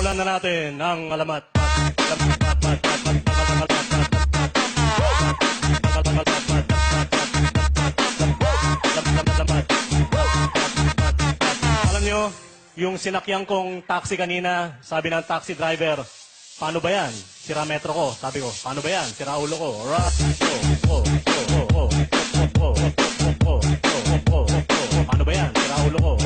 Simulan na natin ang alamat. Alam nyo, yung sinakyan kong taxi kanina, sabi ng taxi driver, paano ba yan? Sira metro ko. Sabi ko, paano ba yan? Sira ulo ko. Paano ba yan? Sira ulo ko.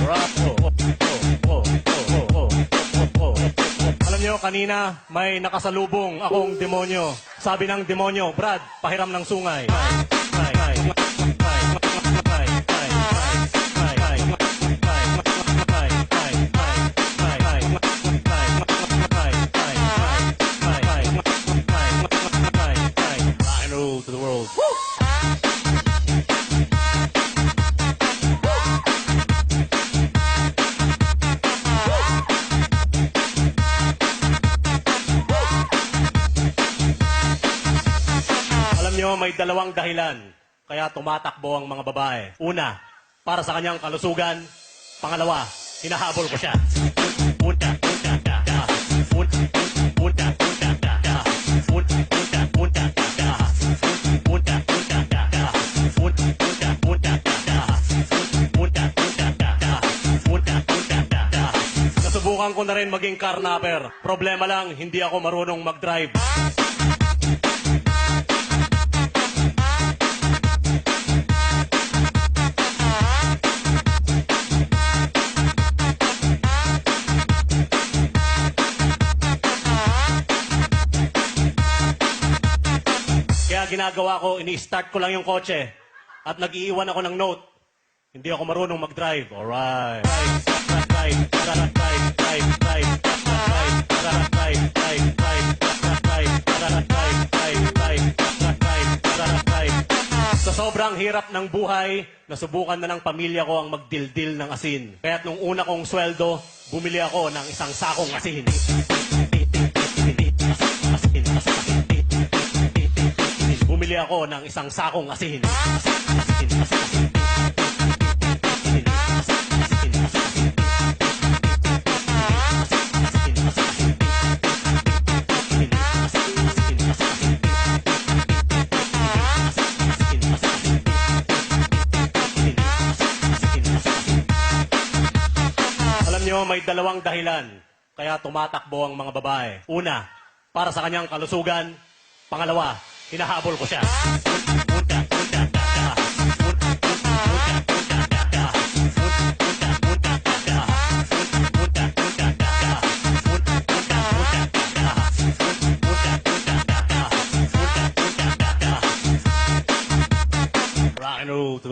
Alam nyo, kanina may nakasalubong akong demonyo. Sabi ng demonyo, Brad, pahiram ng sungay. To the world. Alam nyo, may dalawang dahilan kaya tumatakbo ang mga babae. Una, para sa kanyang kalusugan. Pangalawa, hinahabol ko siya. Nasubukan ko na rin maging carnapper. Problema lang, hindi ako marunong mag-drive. Kaya ginagawa ko, ini-start ko lang yung kotse at nag-iiwan ako ng note. Hindi ako marunong mag-drive. Alright. Sa sobrang hirap ng buhay, nasubukan na ng pamilya ko ang magdildil ng asin. Kaya't nung una kong sweldo, bumili ako ng isang sakong asin. Bumili ako ng isang sakong asin. Alam nyo, may dalawang dahilan kaya tumatakbo ang mga babae. Una, para sa kanyang kalusugan. Pangalawa, hinahabol ko siya. Rock and roll to the